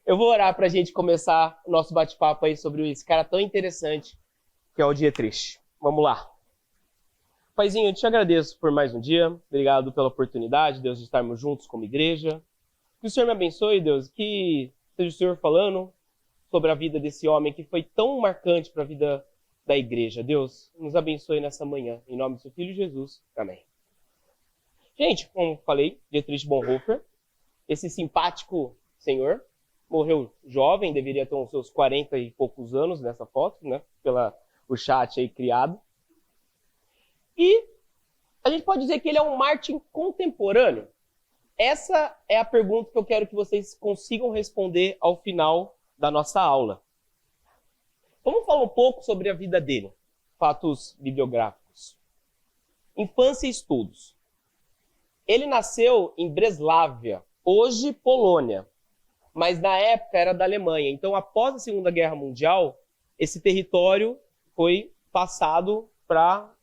Eu vou orar para a gente começar o nosso bate-papo aí sobre esse cara tão interessante que é o Dietrich. Vamos lá. Paizinho, eu te agradeço por mais um dia. Obrigado pela oportunidade, Deus, de estarmos juntos como igreja. Que o Senhor me abençoe, Deus, que seja o Senhor falando sobre a vida desse homem que foi tão marcante para a vida da igreja. Deus, nos abençoe nessa manhã. Em nome do seu Filho Jesus. Amém. Gente, como falei, Dietrich Bonhoeffer, esse simpático senhor, morreu jovem, deveria ter uns seus 40 e poucos anos nessa foto, né? O chat aí criado. E a gente pode dizer que ele é um Martin contemporâneo? Essa é a pergunta que eu quero que vocês consigam responder ao final da nossa aula. Vamos falar um pouco sobre a vida dele. Fatos bibliográficos. Infância e estudos. Ele nasceu em Breslávia, hoje Polônia, mas na época era da Alemanha. Então, após a Segunda Guerra Mundial, esse território foi passado para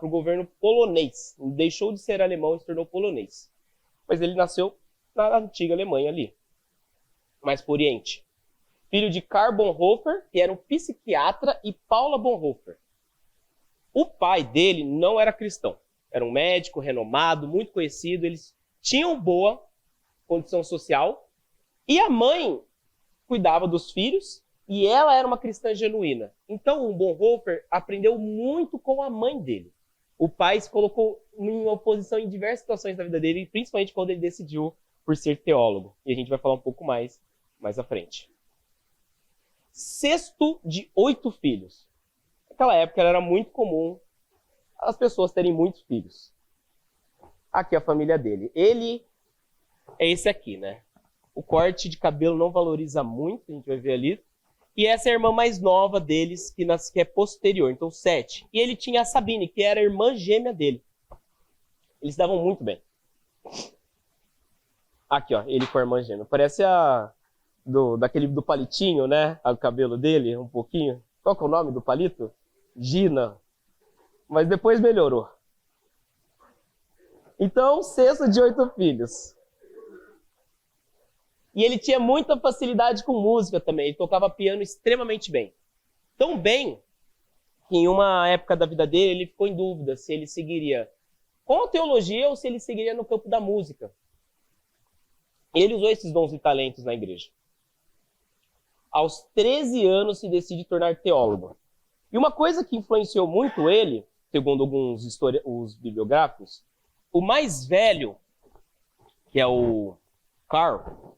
o governo polonês. Deixou de ser alemão e se tornou polonês. Mas ele nasceu na antiga Alemanha ali, mais para o Oriente. Filho de Karl Bonhoeffer, que era um psiquiatra, e Paula Bonhoeffer. O pai dele não era cristão. Era um médico renomado, muito conhecido. Eles tinham boa condição social. E a mãe cuidava dos filhos. E ela era uma cristã genuína. Então, o Bonhoeffer aprendeu muito com a mãe dele. O pai se colocou em oposição em diversas situações da vida dele, principalmente quando ele decidiu por ser teólogo. E a gente vai falar um pouco mais à frente. 6º de 8 filhos. Naquela época era muito comum as pessoas terem muitos filhos. Aqui a família dele. Ele é esse aqui, né? O corte de cabelo não valoriza muito, a gente vai ver ali. E essa é a irmã mais nova deles, que é posterior, então 7. E ele tinha a Sabine, que era a irmã gêmea dele. Eles davam muito bem. Aqui, ó, ele com a irmã gêmea. Parece daquele do palitinho, né? O cabelo dele, um pouquinho. Qual que é o nome do palito? Gina. Mas depois melhorou. Então, 6º de 8 filhos. E ele tinha muita facilidade com música também. Ele tocava piano extremamente bem. Tão bem que em uma época da vida dele, ele ficou em dúvida se ele seguiria com a teologia ou se ele seguiria no campo da música. Ele usou esses dons e talentos na igreja. Aos 13 anos se decide tornar teólogo. E uma coisa que influenciou muito ele, segundo alguns os bibliográficos, o mais velho, que é o Karl,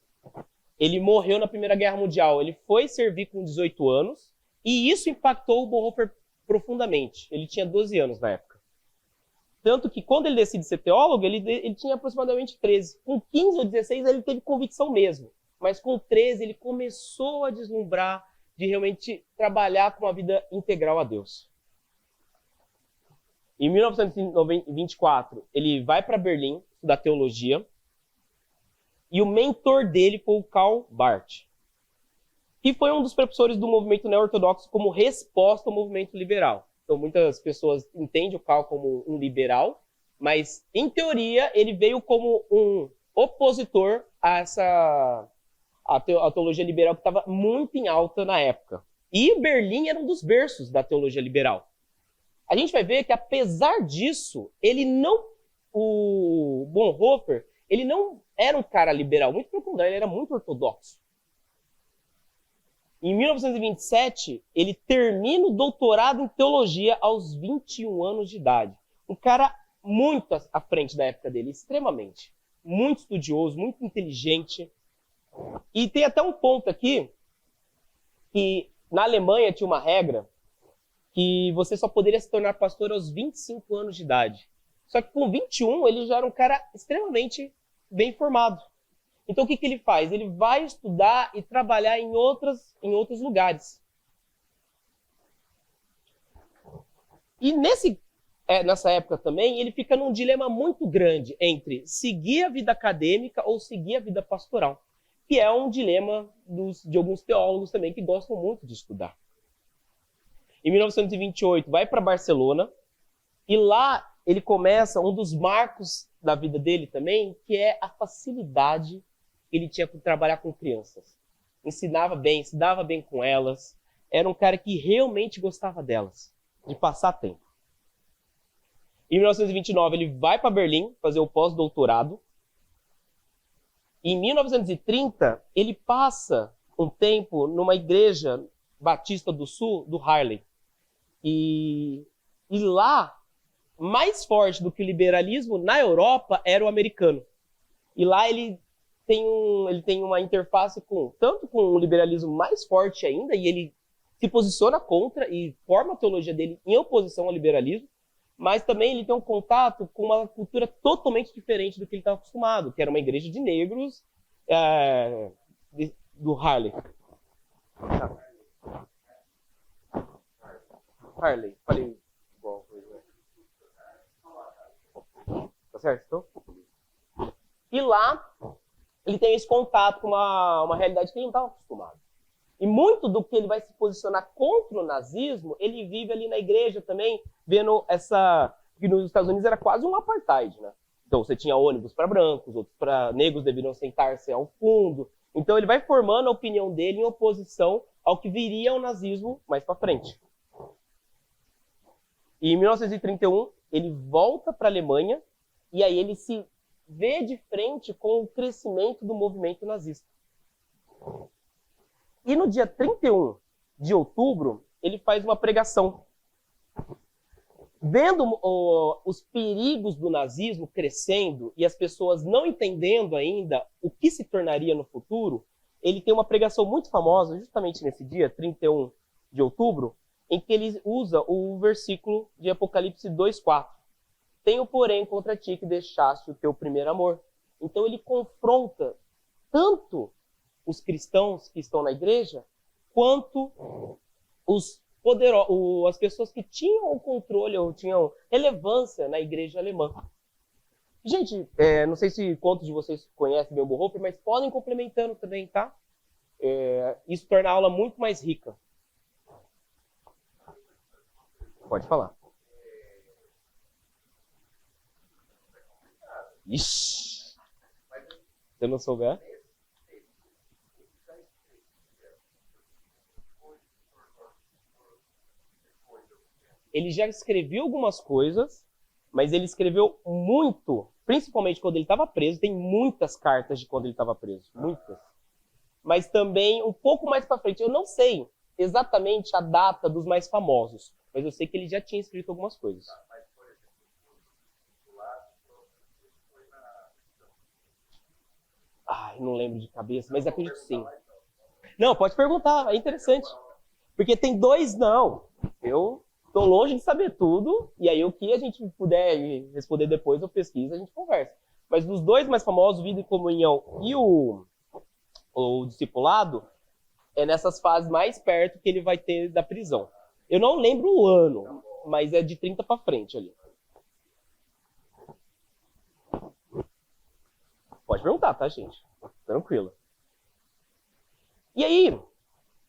ele morreu na Primeira Guerra Mundial. Ele foi servir com 18 anos e isso impactou o Bonhoeffer profundamente. Ele tinha 12 anos na época. Tanto que quando ele decide ser teólogo, ele tinha aproximadamente 13. Com 15 ou 16 ele teve convicção mesmo. Mas com 13 ele começou a deslumbrar de realmente trabalhar com uma vida integral a Deus. Em 1924, ele vai para Berlim estudar teologia. E o mentor dele foi o Karl Barth, que foi um dos precursores do movimento neo-ortodoxo como resposta ao movimento liberal. Então, muitas pessoas entendem o Karl como um liberal, mas, em teoria, ele veio como um opositor a teologia liberal que estava muito em alta na época. E Berlim era um dos berços da teologia liberal. A gente vai ver que, apesar disso, o Bonhoeffer, ele não era um cara liberal, muito pelo contrário, ele era muito ortodoxo. Em 1927, ele termina o doutorado em teologia aos 21 anos de idade. Um cara muito à frente da época dele, extremamente. Muito estudioso, muito inteligente. E tem até um ponto aqui, que na Alemanha tinha uma regra que você só poderia se tornar pastor aos 25 anos de idade. Só que com 21, ele já era um cara extremamente bem formado. Então, o que ele faz? Ele vai estudar e trabalhar em outros lugares. E nessa época também, ele fica num dilema muito grande entre seguir a vida acadêmica ou seguir a vida pastoral, que é um dilema de alguns teólogos também que gostam muito de estudar. Em 1928, vai para Barcelona e lá ele começa um dos marcos da vida dele também, que é a facilidade ele tinha que trabalhar com crianças. Ensinava bem, se dava bem com elas. Era um cara que realmente gostava delas, de passar tempo. Em 1929, ele vai para Berlim fazer o pós-doutorado. Em 1930, ele passa um tempo numa igreja batista do sul, do Harley. E lá, mais forte do que o liberalismo na Europa era o americano. E lá ele tem uma interface tanto com o liberalismo mais forte ainda, e ele se posiciona contra e forma a teologia dele em oposição ao liberalismo, mas também ele tem um contato com uma cultura totalmente diferente do que ele estava acostumado, que era uma igreja de negros do Harley. Harley, falei igual. Tá certo? Então? E lá, ele tem esse contato com uma realidade que ele não estava acostumado. E muito do que ele vai se posicionar contra o nazismo, ele vive ali na igreja também, vendo que nos Estados Unidos era quase um apartheid, né? Então você tinha ônibus para brancos, outros para negros deveriam sentar-se ao fundo. Então ele vai formando a opinião dele em oposição ao que viria o nazismo mais para frente. E em 1931, ele volta para a Alemanha e aí ele se vê de frente com o crescimento do movimento nazista. E no dia 31 de outubro, ele faz uma pregação. Vendo os perigos do nazismo crescendo e as pessoas não entendendo ainda o que se tornaria no futuro, ele tem uma pregação muito famosa, justamente nesse dia, 31 de outubro, em que ele usa o versículo de Apocalipse 2:4. Tenho, porém, contra ti que deixaste o teu primeiro amor. Então ele confronta tanto os cristãos que estão na igreja, quanto as pessoas que tinham o controle ou tinham relevância na igreja alemã. Gente, não sei se quantos de vocês conhecem bem o Bonhoeffer, mas podem ir complementando também, tá? Isso torna a aula muito mais rica. Pode falar. Ixi! Se eu não souber... Ele já escreveu algumas coisas, mas ele escreveu muito, principalmente quando ele estava preso. Tem muitas cartas de quando ele estava preso, muitas. Mas também um pouco mais para frente. Eu não sei exatamente a data dos mais famosos, mas eu sei que ele já tinha escrito algumas coisas. Ai, não lembro de cabeça, mas acredito sim. Não, pode perguntar, é interessante. Porque tem dois, não. Eu tô longe de saber tudo, e aí o que a gente puder responder depois, eu pesquiso, a gente conversa. Mas dos dois mais famosos, Vida e Comunhão e o Discipulado, é nessas fases mais perto que ele vai ter da prisão. Eu não lembro o ano, mas é de 30 para frente ali. Pode perguntar, tá, gente? Tranquilo. E aí,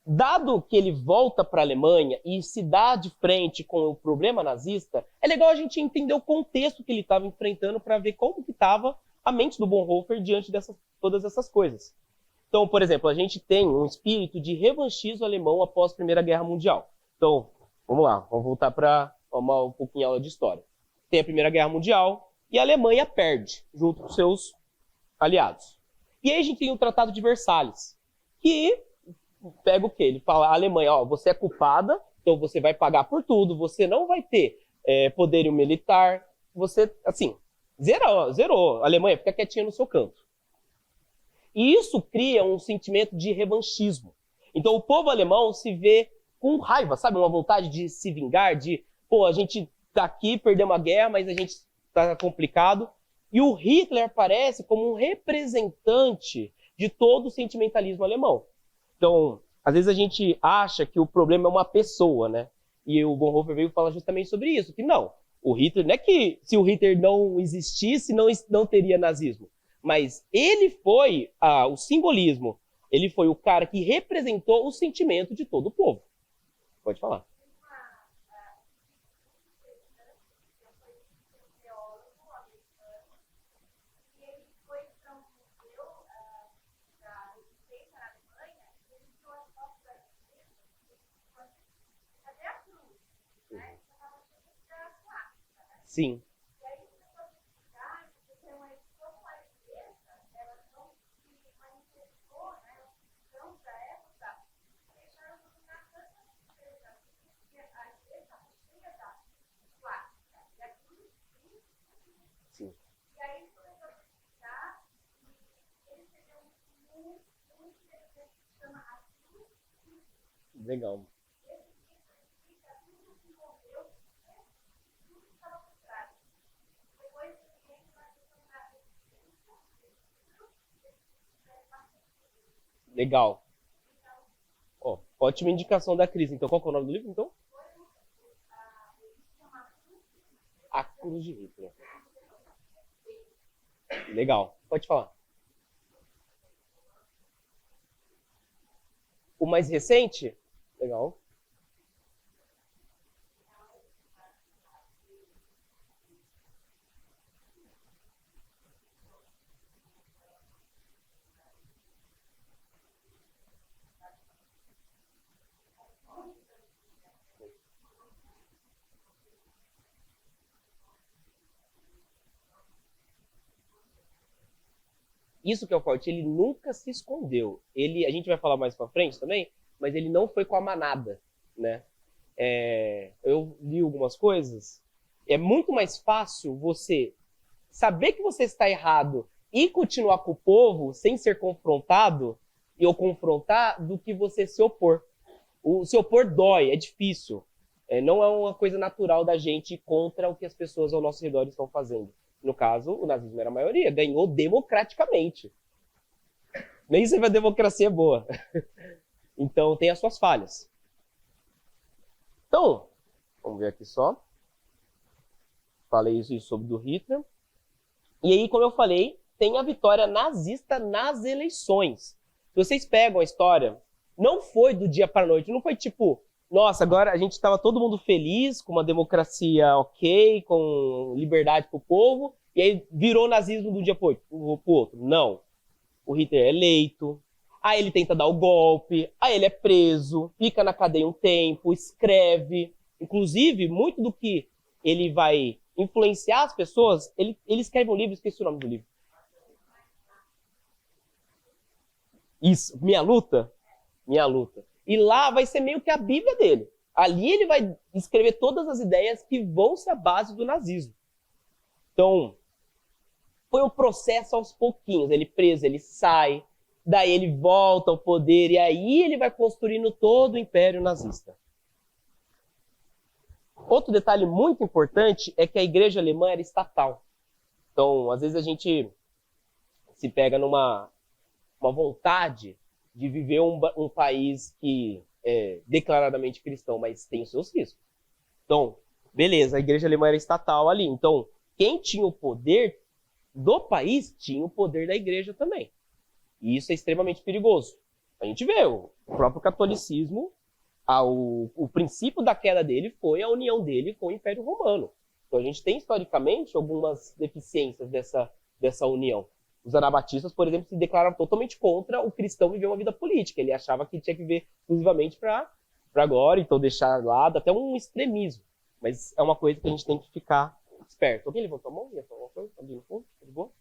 dado que ele volta para a Alemanha e se dá de frente com o problema nazista, é legal a gente entender o contexto que ele estava enfrentando para ver como que estava a mente do Bonhoeffer diante de todas essas coisas. Então, por exemplo, a gente tem um espírito de revanchismo alemão após a Primeira Guerra Mundial. Então, vamos lá, vamos voltar para um pouquinho aula de história. Tem a Primeira Guerra Mundial e a Alemanha perde, junto com seus aliados. E aí a gente tem o Tratado de Versalhes, que pega o quê? Ele fala, a Alemanha, ó, você é culpada, então você vai pagar por tudo, você não vai ter poderio militar, você, assim, zerou. A Alemanha fica quietinha no seu canto. E isso cria um sentimento de revanchismo. Então o povo alemão se vê com raiva, sabe? Uma vontade de se vingar, a gente tá aqui, perdemos a guerra, mas a gente tá complicado. E o Hitler aparece como um representante de todo o sentimentalismo alemão. Então, às vezes a gente acha que o problema é uma pessoa, né? E o Bonhoeffer veio falar justamente sobre isso, que não, o Hitler, não é que se o Hitler não existisse, não teria nazismo. Mas ele foi o simbolismo, ele foi o cara que representou o sentimento de todo o povo. Pode falar. Uhum. Sim. Sim. Legal. Legal. Ó, ótima indicação da Cris. Então, qual que é o nome do livro, então? A Cruz de Hitler. Legal. Pode falar. O mais recente? Legal. Isso que é o forte, ele nunca se escondeu. Ele, a gente vai falar mais pra frente também, mas ele não foi com a manada, né? Eu li algumas coisas. É muito mais fácil você saber que você está errado e continuar com o povo sem ser confrontado ou confrontar do que você se opor. O se opor dói, é difícil. Não é uma coisa natural da gente ir contra o que as pessoas ao nosso redor estão fazendo. No caso, o nazismo era a maioria, ganhou democraticamente. Nem sempre a democracia é boa. Então, tem as suas falhas. Então, vamos ver aqui só. Falei isso sobre do Hitler. E aí, como eu falei, tem a vitória nazista nas eleições. Se vocês pegam a história, não foi do dia para a noite, não foi tipo, nossa, agora a gente estava todo mundo feliz, com uma democracia ok, com liberdade para o povo, e aí virou nazismo do dia para o outro. Não. O Hitler é eleito, aí ele tenta dar o golpe, aí ele é preso, fica na cadeia um tempo, escreve. Inclusive, muito do que ele vai influenciar as pessoas, ele escreve um livro, esqueci o nome do livro. Isso, Minha Luta? Minha Luta. E lá vai ser meio que a Bíblia dele. Ali ele vai escrever todas as ideias que vão ser a base do nazismo. Então, foi um processo aos pouquinhos. Ele preso, ele sai, daí ele volta ao poder, e aí ele vai construindo todo o Império Nazista. Outro detalhe muito importante é que a igreja alemã era estatal. Então, às vezes a gente se pega numa uma vontade de viver um país que é declaradamente cristão, mas tem os seus riscos. Então, beleza, a igreja alemã era estatal ali. Então, quem tinha o poder do país tinha o poder da igreja também. E isso é extremamente perigoso. A gente vê o próprio catolicismo, o princípio da queda dele foi a união dele com o Império Romano. Então a gente tem historicamente algumas deficiências dessa união. Os anabatistas, por exemplo, se declararam totalmente contra o cristão viver uma vida política. Ele achava que tinha que viver exclusivamente para agora, então deixar lado até um extremismo. Mas é uma coisa que a gente tem que ficar esperto. Alguém levantou a mão? Ia falar uma coisa? Alguém no fundo? Tudo bom?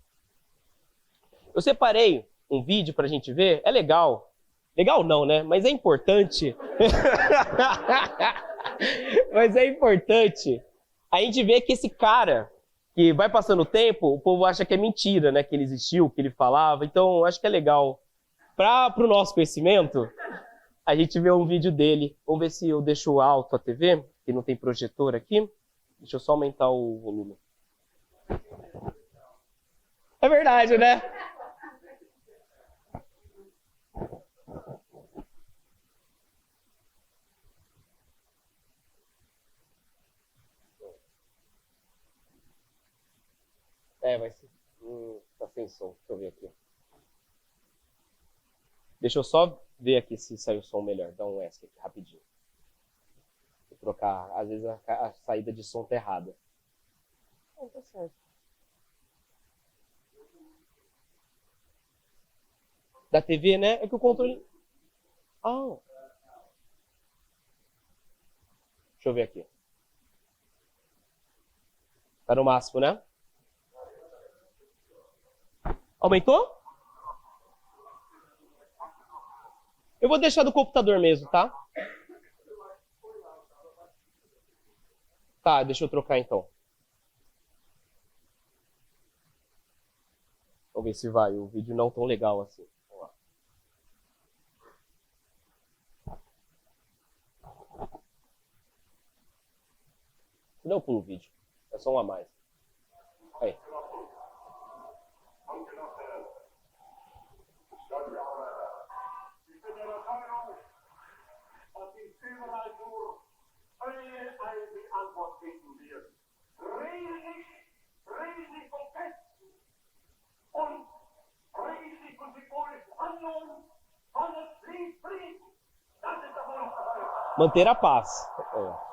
Eu separei um vídeo pra gente ver. É legal. Legal não, né? Mas é importante. Mas é importante a gente ver que esse cara, que vai passando o tempo, o povo acha que é mentira, né? Que ele existiu, que ele falava. Então, acho que é legal. Para o nosso conhecimento, a gente vê um vídeo dele. Vamos ver se eu deixo alto a TV, que não tem projetor aqui. Deixa eu só aumentar o volume. É verdade, né? Vai ser. Tá sem som. Deixa eu ver aqui. Deixa eu só ver aqui se saiu o som melhor. Dá um ESC aqui rapidinho. Vou trocar. Às vezes a saída de som tá errada. Não, tá certo. Da TV, né? É que o controle. Ah. Deixa eu ver aqui. Tá no máximo, né? Aumentou? Eu vou deixar do computador mesmo, tá? Tá, deixa eu trocar então. Vamos ver se vai. O vídeo não tão legal assim. Vamos lá. Não pulo o vídeo. É só um a mais. Aí. Manter a paz. É.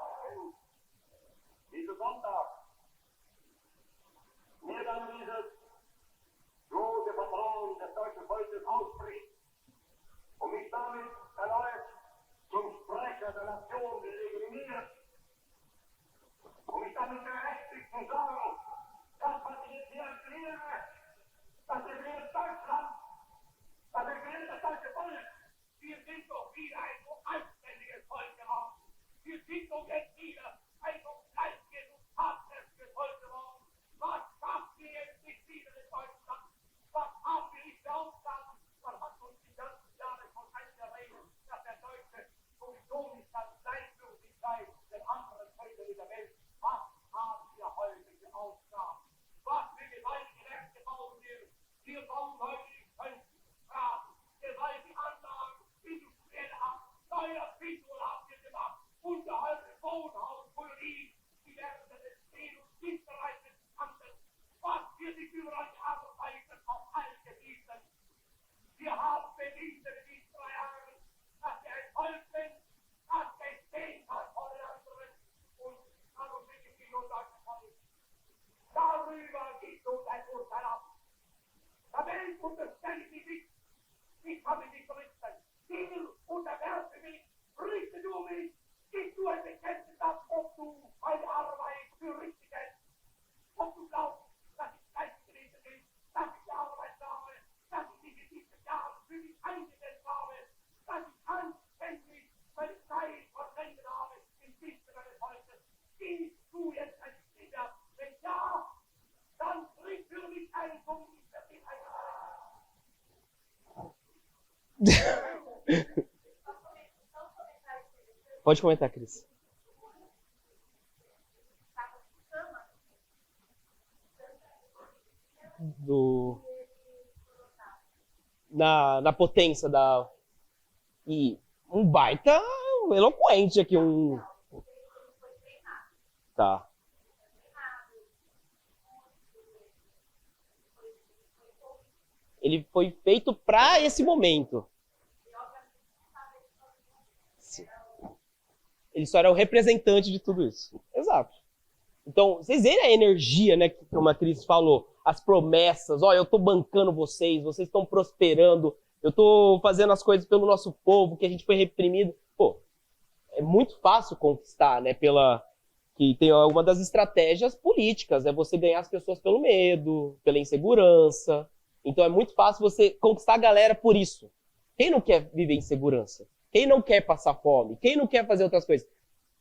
Pode comentar, Cris. Na potência da... E um baita eloquente aqui, um... Tá. Ele foi feito para esse momento. Sim. Ele só era o representante de tudo isso. Exato. Então, vocês veem a energia, né, que a Cris falou, as promessas, ó, eu tô bancando vocês estão prosperando, eu tô fazendo as coisas pelo nosso povo, que a gente foi reprimido. Pô, é muito fácil conquistar, né, que tem uma das estratégias políticas, é você ganhar as pessoas pelo medo, pela insegurança. Então é muito fácil você conquistar a galera por isso. Quem não quer viver em segurança? Quem não quer passar fome? Quem não quer fazer outras coisas?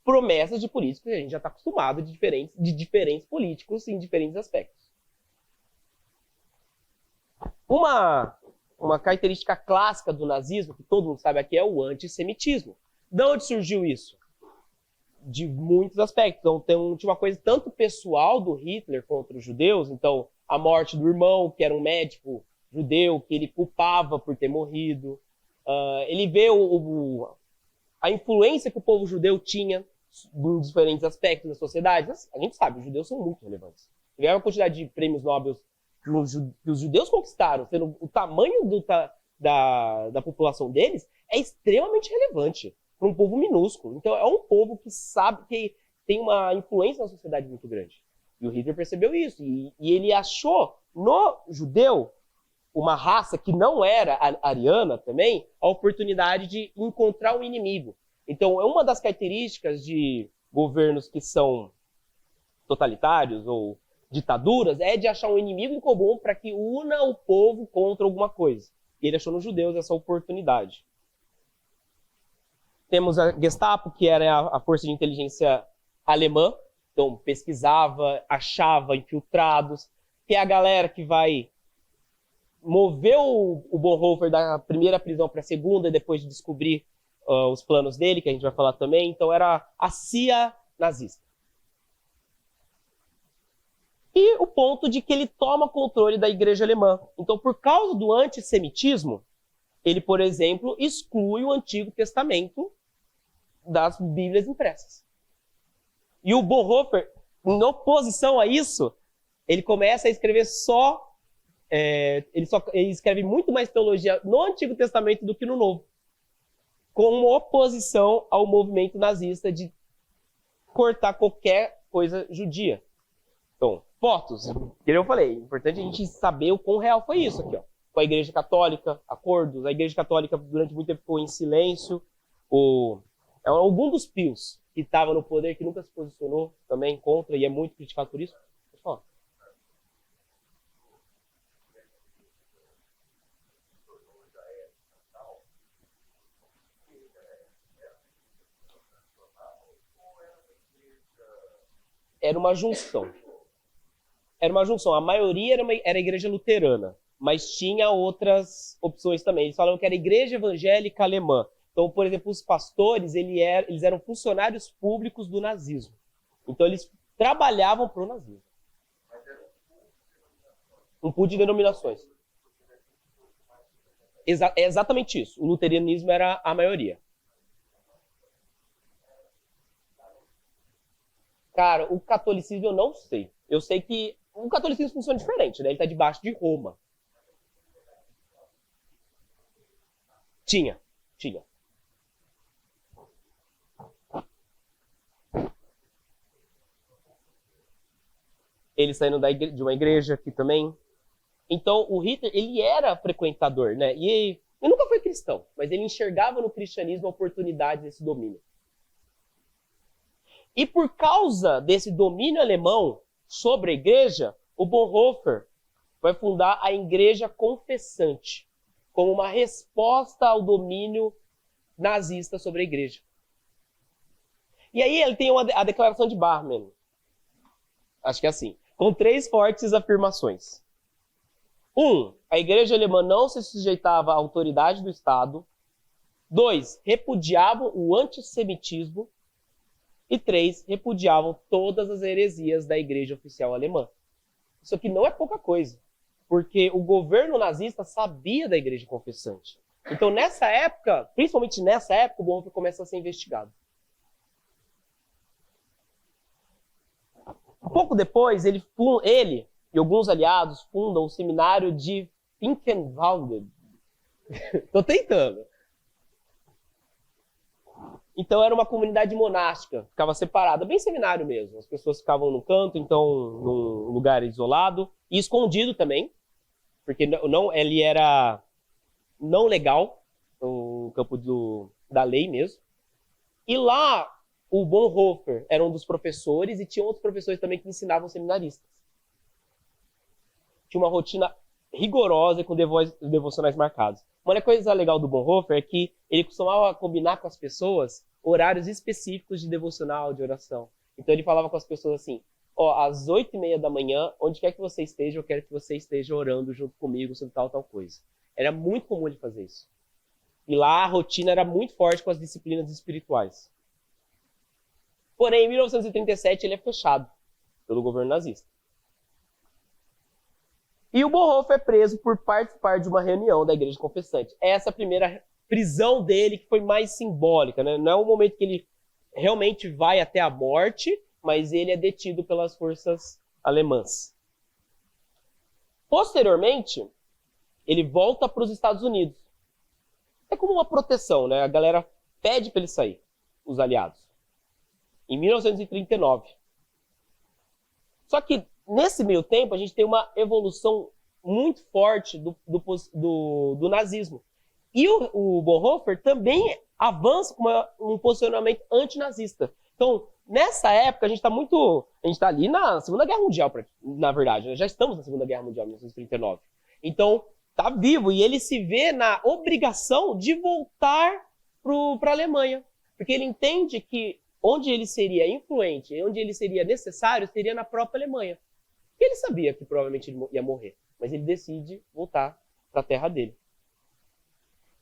Promessas de políticos, a gente já está acostumado de diferentes políticos em diferentes aspectos. Uma característica clássica do nazismo, que todo mundo sabe aqui, é o antissemitismo. De onde surgiu isso? De muitos aspectos. Então, tinha uma coisa tanto pessoal do Hitler contra os judeus, então a morte do irmão, que era um médico judeu, que ele culpava por ter morrido. Ele vê a influência que o povo judeu tinha em diferentes aspectos da sociedade. A gente sabe, os judeus são muito relevantes. Ele vê a quantidade de prêmios Nobel que os judeus conquistaram, sendo o tamanho da população deles, é extremamente relevante para um povo minúsculo. Então é um povo que sabe que tem uma influência na sociedade muito grande. E o Hitler percebeu isso. E ele achou no judeu, uma raça que não era ariana também, a oportunidade de encontrar um inimigo. Então, é uma das características de governos que são totalitários ou ditaduras é de achar um inimigo em comum para que una o povo contra alguma coisa. E ele achou nos judeus essa oportunidade. Temos a Gestapo, que era a força de inteligência alemã, então pesquisava, achava infiltrados, que é a galera que vai mover o Bonhoeffer da primeira prisão para a segunda, depois de descobrir os planos dele, que a gente vai falar também. Então era a CIA nazista. E o ponto de que ele toma controle da igreja alemã. Então, por causa do antissemitismo, ele, por exemplo, exclui o Antigo Testamento das Bíblias impressas. E o Bonhoeffer, em oposição a isso, ele começa a escrever ele escreve muito mais teologia no Antigo Testamento do que no Novo, como oposição ao movimento nazista de cortar qualquer coisa judia. Então, fotos, que eu falei, é importante a gente saber o quão real foi isso aqui, ó. Com a Igreja Católica, acordos, a Igreja Católica durante muito tempo ficou em silêncio, algum dos pios que estava no poder, que nunca se posicionou também contra, e é muito criticado por isso. Pode falar. Era uma junção. A maioria era a igreja luterana, mas tinha outras opções também. Eles falavam que era a igreja evangélica alemã. Então, por exemplo, os pastores, eles eram funcionários públicos do nazismo. Então, eles trabalhavam para o nazismo. Um pool de denominações. É exatamente isso. O luteranismo era a maioria. Cara, o catolicismo eu não sei. Eu sei que o catolicismo funciona diferente, né? Ele está debaixo de Roma. Tinha. Ele saindo de uma igreja aqui também. Então, o Hitler, ele era frequentador, né? E ele nunca foi cristão, mas ele enxergava no cristianismo a oportunidade desse domínio. E por causa desse domínio alemão sobre a igreja, o Bonhoeffer vai fundar a Igreja Confessante, como uma resposta ao domínio nazista sobre a igreja. E aí ele tem a declaração de Barmen, acho que é assim, com 3 fortes afirmações. 1, a igreja alemã não se sujeitava à autoridade do Estado. 2, repudiavam o antissemitismo. E 3, repudiavam todas as heresias da igreja oficial alemã. Isso aqui não é pouca coisa, porque o governo nazista sabia da igreja confessante. Então, nessa época, principalmente nessa época, o Bonhoeffer começa a ser investigado. Um pouco depois, ele e alguns aliados fundam o seminário de Finkenwalde. Estou tentando. Então era uma comunidade monástica, ficava separada, bem seminário mesmo. As pessoas ficavam num canto, então num lugar isolado e escondido também, porque ele era não legal, no campo da lei mesmo. E lá o Bonhoeffer era um dos professores e tinha outros professores também que ensinavam seminaristas. Tinha uma rotina rigorosa com devocionais marcados. Uma coisa legal do Bonhoeffer é que ele costumava combinar com as pessoas horários específicos de devocional, de oração. Então ele falava com as pessoas assim, às 8h30 da manhã, onde quer que você esteja, eu quero que você esteja orando junto comigo sobre tal coisa. Era muito comum ele fazer isso. E lá a rotina era muito forte com as disciplinas espirituais. Porém, em 1937 ele é fechado pelo governo nazista. E o Bonhoeffer é preso por participar de uma reunião da Igreja Confessante. Essa é a primeira prisão dele, que foi mais simbólica, né? Não é o momento que ele realmente vai até a morte, mas ele é detido pelas forças alemãs. Posteriormente, ele volta para os Estados Unidos. É como uma proteção, né? A galera pede para ele sair, os aliados. Em 1939. Só que nesse meio tempo, a gente tem uma evolução muito forte do nazismo. E o Bonhoeffer também avança com um posicionamento antinazista. Então, nessa época, a gente está ali na Segunda Guerra Mundial, na verdade, né? Já estamos na Segunda Guerra Mundial, 1939. Então, tá vivo e ele se vê na obrigação de voltar para a Alemanha, porque ele entende que onde ele seria influente, onde ele seria necessário, seria na própria Alemanha. E ele sabia que provavelmente ele ia morrer, mas ele decide voltar para a terra dele.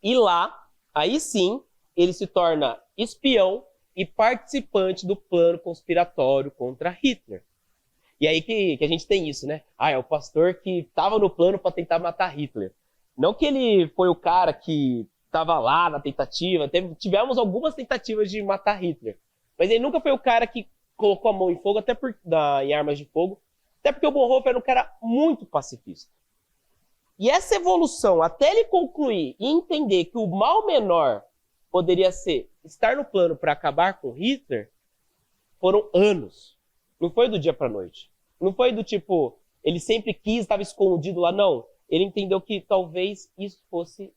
E lá, aí sim, ele se torna espião e participante do plano conspiratório contra Hitler. E aí que a gente tem isso, né? É o pastor que estava no plano para tentar matar Hitler. Não que ele foi o cara que estava lá na tentativa, tivemos algumas tentativas de matar Hitler, mas ele nunca foi o cara que colocou a mão em fogo, em armas de fogo, até porque o Bonhoeffer era um cara muito pacifista. E essa evolução, até ele concluir e entender que o mal menor poderia ser estar no plano para acabar com Hitler, foram anos. Não foi do dia para a noite. Não foi do tipo, ele sempre quis, estava escondido lá, não. Ele entendeu que talvez isso fosse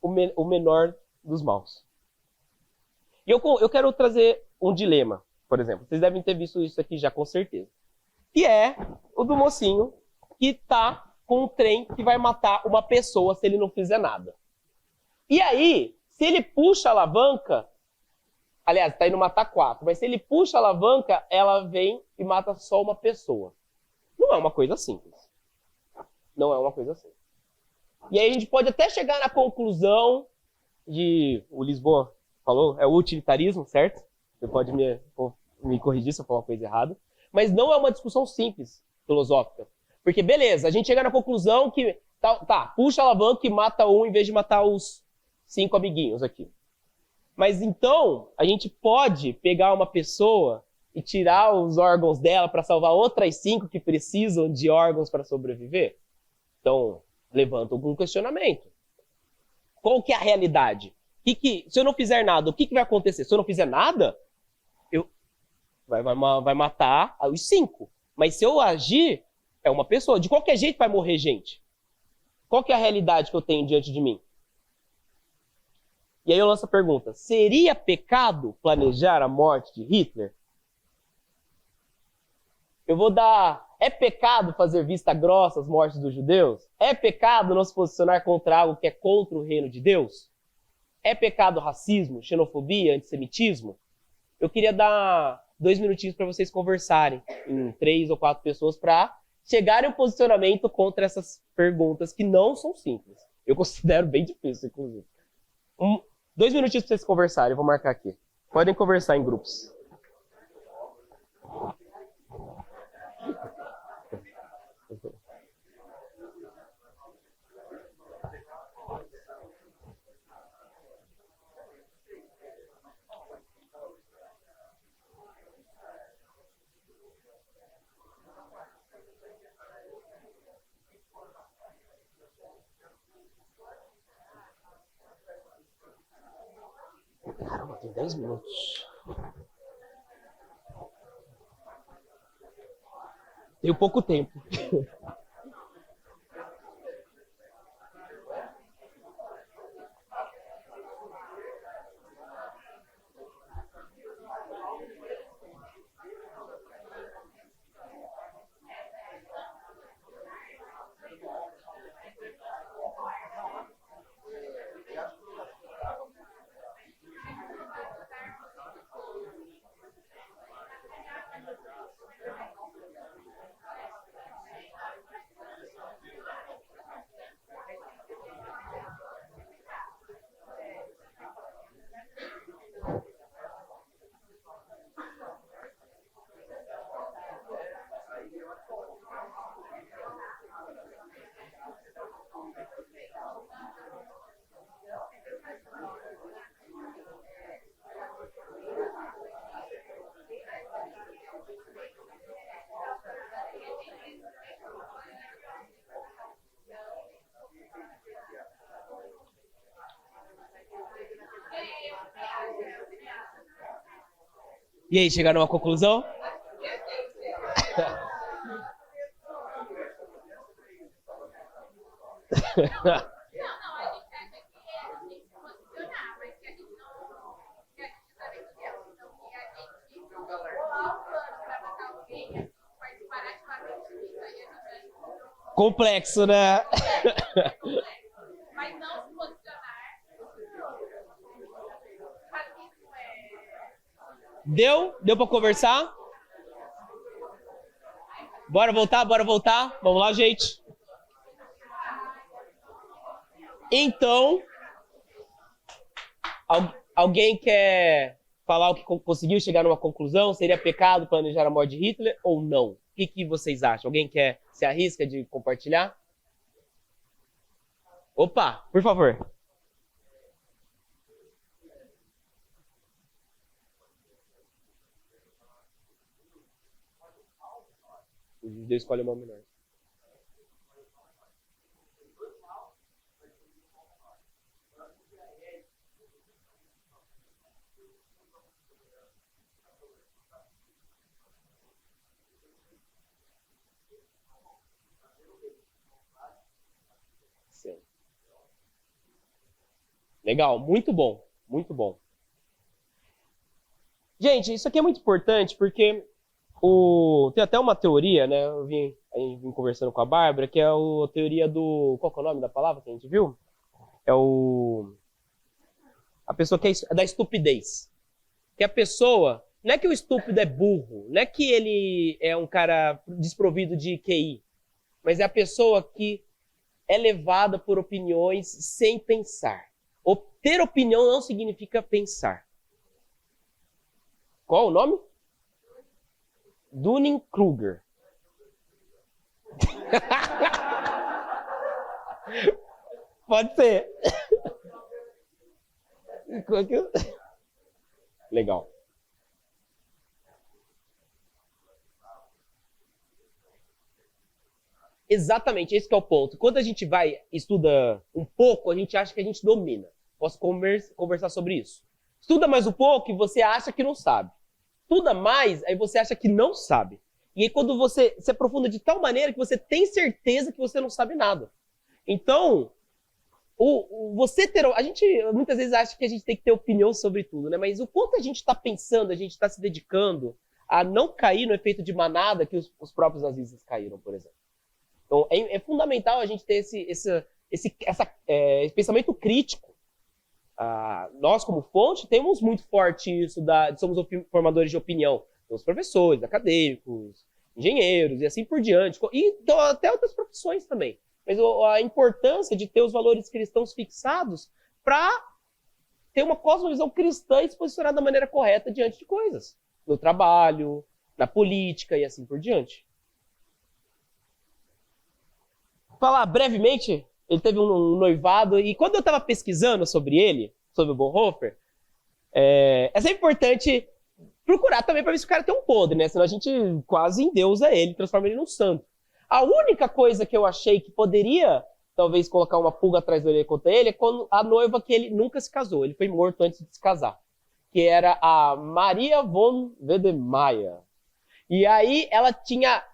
o menor dos maus. E eu quero trazer um dilema, por exemplo. Vocês devem ter visto isso aqui já, com certeza. Que é o do mocinho que está com um trem que vai matar uma pessoa se ele não fizer nada. E aí, se ele puxa a alavanca, aliás, está indo matar 4, mas se ele puxa a alavanca, ela vem e mata só uma pessoa. Não é uma coisa simples. Não é uma coisa simples. E aí a gente pode até chegar na conclusão o Lisboa falou, é o utilitarismo, certo? Você pode me corrigir se eu falar uma coisa errada. Mas não é uma discussão simples, filosófica. Porque, beleza, a gente chega na conclusão que, puxa a alavanca e mata um em vez de matar os 5 amiguinhos aqui. Mas então, a gente pode pegar uma pessoa e tirar os órgãos dela para salvar outras 5 que precisam de órgãos para sobreviver? Então, levanta algum questionamento. Qual que é a realidade? Se eu não fizer nada, o que vai acontecer? Se eu não fizer nada, vai matar os 5. Mas se eu agir, é uma pessoa. De qualquer jeito vai morrer gente. Qual que é a realidade que eu tenho diante de mim? E aí eu lanço a pergunta, seria pecado planejar a morte de Hitler? É pecado fazer vista grossa às mortes dos judeus? É pecado não se posicionar contra algo que é contra o reino de Deus? É pecado racismo, xenofobia, antissemitismo? Eu queria dar 2 minutinhos para vocês conversarem em 3 ou 4 pessoas para chegarem a um posicionamento contra essas perguntas que não são simples. Eu considero bem difícil, inclusive. 2 minutinhos para vocês conversarem, eu vou marcar aqui. Podem conversar em grupos. Caramba, tem 10 minutos. Tenho pouco tempo. E aí, chegaram a uma conclusão? Complexo, né? Mas não se posicionar. Deu para conversar? Bora voltar? Vamos lá, gente. Então, alguém quer falar o que conseguiu chegar numa conclusão? Seria pecado planejar a morte de Hitler ou não? O que vocês acham? Alguém quer se arrisca de compartilhar? Opa, por favor. O judeu escolhe uma menor. Sim. Legal, muito bom, muito bom. Gente, isso aqui é muito importante porque tem até uma teoria, né? A gente vim conversando com a Bárbara, que é a teoria do... Qual que é o nome da palavra que a gente viu? É a pessoa que é da estupidez. Que a pessoa... Não é que o estúpido é burro, não é que ele é um cara desprovido de QI, mas é a pessoa que é levada por opiniões sem pensar. Ter opinião não significa pensar. Qual o nome? Dunning-Kruger. Pode ser. Legal. Exatamente, esse que é o ponto. Quando a gente estuda um pouco, a gente acha que a gente domina. Posso conversar sobre isso. Estuda mais um pouco e você acha que não sabe. Estuda mais, aí você acha que não sabe. E aí quando você se aprofunda de tal maneira que você tem certeza que você não sabe nada. Então, a gente muitas vezes acha que a gente tem que ter opinião sobre tudo, né? Mas o quanto a gente está pensando, a gente está se dedicando a não cair no efeito de manada que os próprios nazistas caíram, por exemplo. Então, é fundamental a gente ter esse pensamento crítico. Nós, como fonte, temos muito forte isso, somos formadores de opinião. Os professores, acadêmicos, engenheiros e assim por diante. E até outras profissões também. Mas a importância de ter os valores cristãos fixados para ter uma cosmovisão cristã e se posicionar da maneira correta diante de coisas. No trabalho, na política e assim por diante. Falar brevemente, ele teve um noivado, e quando eu estava pesquisando sobre o Bonhoeffer, é sempre importante procurar também para ver se o cara tem um podre, né? Senão a gente quase endeusa ele, transforma ele num santo. A única coisa que eu achei que poderia, talvez, colocar uma pulga atrás da orelha contra ele é quando a noiva que ele nunca se casou. Ele foi morto antes de se casar. Que era a Maria von Wedemeyer. E aí ela tinha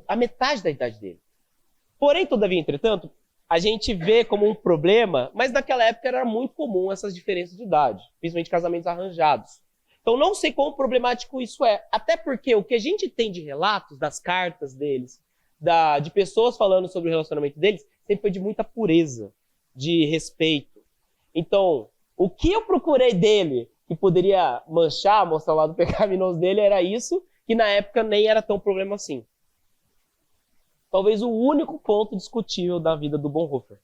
a metade da idade dele. Porém, todavia, entretanto, a gente vê como um problema, mas naquela época era muito comum essas diferenças de idade, principalmente casamentos arranjados. Então, não sei quão problemático isso é, até porque o que a gente tem de relatos das cartas deles, de pessoas falando sobre o relacionamento deles, sempre foi de muita pureza, de respeito. Então, o que eu procurei dele, que poderia mostrar o lado pecaminoso dele, era isso, que na época nem era tão problema assim. Talvez o único ponto discutível da vida do Bonhoeffer.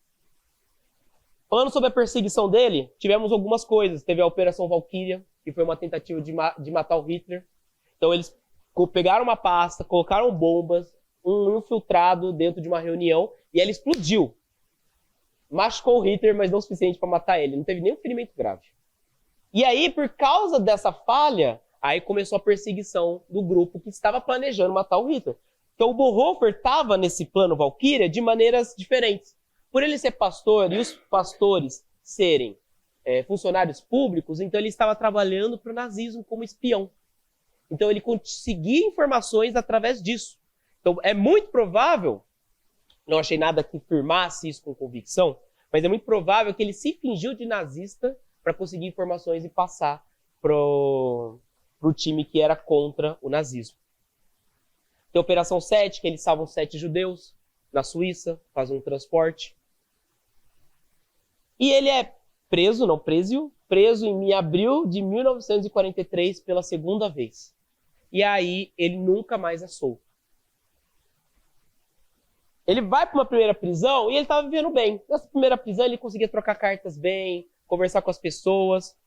Falando sobre a perseguição dele, tivemos algumas coisas. Teve a Operação Valkyria, que foi uma tentativa de matar o Hitler. Então eles pegaram uma pasta, colocaram bombas, um infiltrado dentro de uma reunião, e ela explodiu. Machucou o Hitler, mas não o suficiente para matar ele. Não teve nenhum ferimento grave. E aí, por causa dessa falha, aí começou a perseguição do grupo que estava planejando matar o Hitler. Então o Bonhoeffer estava nesse plano Valkyria de maneiras diferentes. Por ele ser pastor e os pastores serem funcionários públicos, então ele estava trabalhando para o nazismo como espião. Então ele conseguia informações através disso. Então é muito provável, não achei nada que firmasse isso com convicção, mas é muito provável que ele se fingiu de nazista para conseguir informações e passar pro time que era contra o nazismo. Tem a Operação 7, que eles salvam 7 judeus. na Suíça, faz um transporte. E ele é preso em abril de 1943 pela segunda vez. E aí ele nunca mais é solto. Ele vai para uma primeira prisão e ele estava vivendo bem. Nessa primeira prisão ele conseguia trocar cartas bem, conversar com as pessoas.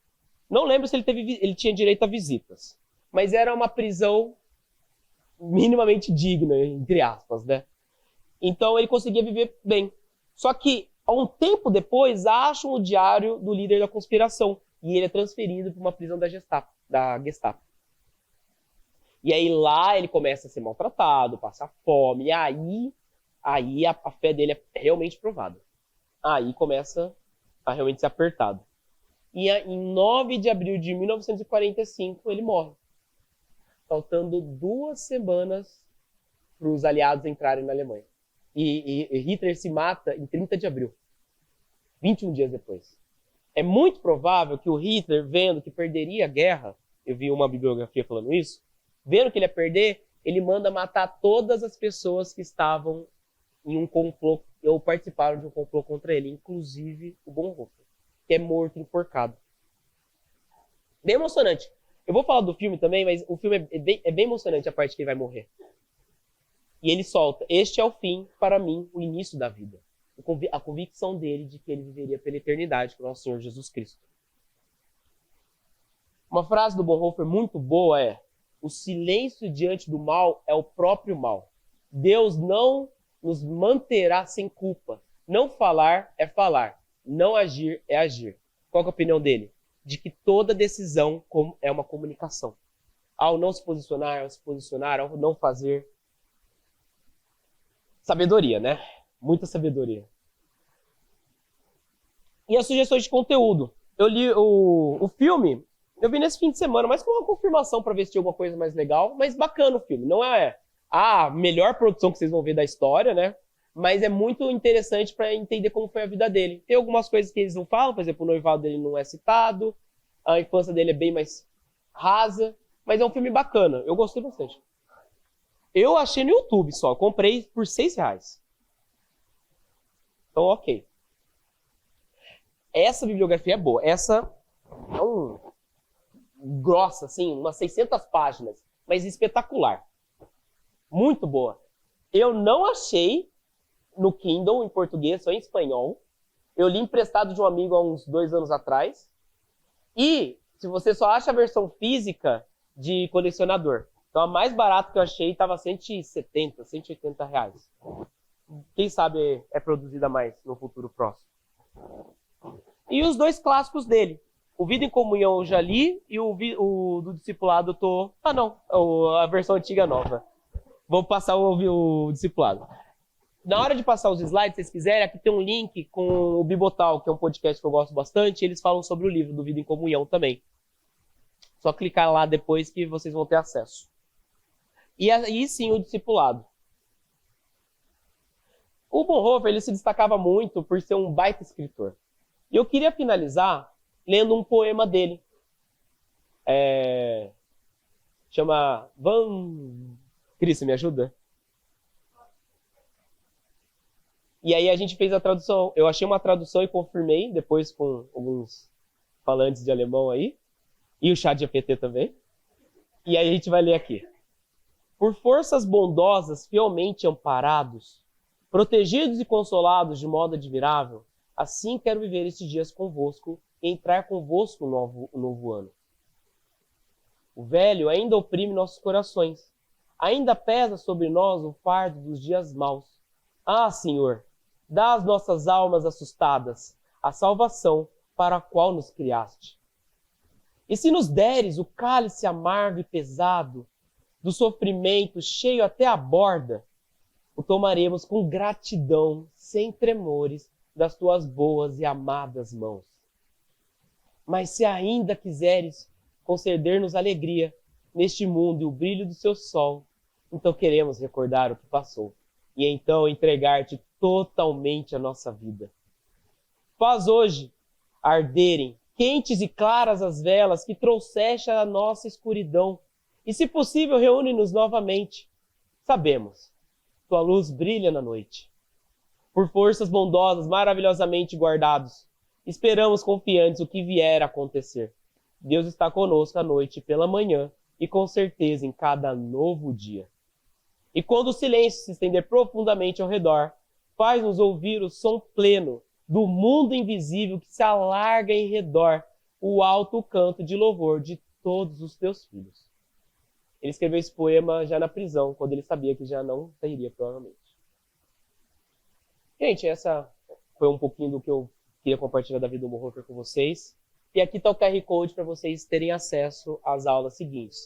Não lembro se ele tinha direito a visitas. Mas era uma prisão minimamente digna, entre aspas, né? Então ele conseguia viver bem. Só que, um tempo depois, acham o diário do líder da conspiração. E ele é transferido para uma prisão da Gestapo. E aí lá ele começa a ser maltratado, passar fome. E aí a fé dele é realmente provada. Aí começa a realmente ser apertado. E em 9 de abril de 1945 ele morre. Faltando 2 semanas para os aliados entrarem na Alemanha. E Hitler se mata em 30 de abril, 21 dias depois. É muito provável que o Hitler, vendo que perderia a guerra, eu vi uma bibliografia falando isso, vendo que ele ia perder, ele manda matar todas as pessoas que estavam em um complô, ou participaram de um complô contra ele, inclusive o Bonhoeffer, que é morto enforcado. Bem emocionante. Eu vou falar do filme também, mas o filme é bem emocionante a parte que ele vai morrer. E ele solta: este é o fim, para mim, o início da vida. A convicção dele de que ele viveria pela eternidade com o nosso Senhor Jesus Cristo. Uma frase do Bonhoeffer muito boa é: o silêncio diante do mal é o próprio mal. Deus não nos manterá sem culpa. Não falar é falar. Não agir é agir. Qual é a opinião dele? De que toda decisão é uma comunicação. Ao não se posicionar, ao não fazer. Sabedoria, né? Muita sabedoria. E as sugestões de conteúdo. Eu li o filme, eu vi nesse fim de semana, mas com uma confirmação para ver se tinha alguma coisa mais legal. Mas bacana o filme. Não é a melhor produção que vocês vão ver da história, né? Mas é muito interessante para entender como foi a vida dele. Tem algumas coisas que eles não falam, por exemplo, o noivado dele não é citado, a infância dele é bem mais rasa, mas é um filme bacana. Eu gostei bastante. Eu achei no YouTube só, comprei por R$6. Então, ok. Essa bibliografia é boa. Essa é grossa, assim, umas 600 páginas, mas espetacular. Muito boa. Eu não achei no Kindle, em português, só em espanhol. Eu li emprestado de um amigo há uns 2 anos atrás. E, se você só acha a versão física de colecionador. Então, a mais barata que eu achei estava R$170, R$180. Quem sabe é produzida mais no futuro próximo. E os 2 clássicos dele. O Vida em Comunhão eu já li e o do Discipulado eu tô... Ah, não. A versão antiga nova. Vou passar o Discipulado. Na hora de passar os slides, se vocês quiserem, aqui tem um link com o Bibotal, que é um podcast que eu gosto bastante. Eles falam sobre o livro do Vida em Comunhão também. Só clicar lá depois que vocês vão ter acesso. E aí sim o Discipulado. O Bonhoeffer, ele se destacava muito por ser um baita escritor. E eu queria finalizar lendo um poema dele. Chama... Cris, você me ajuda? E aí a gente fez a tradução. Eu achei uma tradução e confirmei, depois com alguns falantes de alemão aí. E o ChatGPT também. E aí a gente vai ler aqui. Por forças bondosas fielmente amparados, protegidos e consolados de modo admirável, assim quero viver estes dias convosco e entrar convosco no novo ano. O velho ainda oprime nossos corações. Ainda pesa sobre nós o fardo dos dias maus. Ah, Senhor, dá às nossas almas assustadas a salvação para a qual nos criaste. E se nos deres o cálice amargo e pesado, do sofrimento cheio até a borda, o tomaremos com gratidão, sem tremores, das tuas boas e amadas mãos. Mas se ainda quiseres conceder-nos alegria neste mundo e o brilho do seu sol, então queremos recordar o que passou e então entregar-te totalmente a nossa vida. Faz hoje arderem quentes e claras as velas que trouxeste à nossa escuridão e, se possível, reúne-nos novamente. Sabemos, tua luz brilha na noite por forças bondosas maravilhosamente guardados. Esperamos confiantes o que vier a acontecer. Deus está conosco à noite e pela manhã, e com certeza em cada novo dia. E quando o silêncio se estender profundamente ao redor, faz-nos ouvir o som pleno do mundo invisível que se alarga em redor, o alto canto de louvor de todos os teus filhos. Ele escreveu esse poema já na prisão, quando ele sabia que já não sairia, provavelmente. Gente, essa foi um pouquinho do que eu queria compartilhar da vida do Bonhoeffer com vocês. E aqui está o QR Code para vocês terem acesso às aulas seguintes.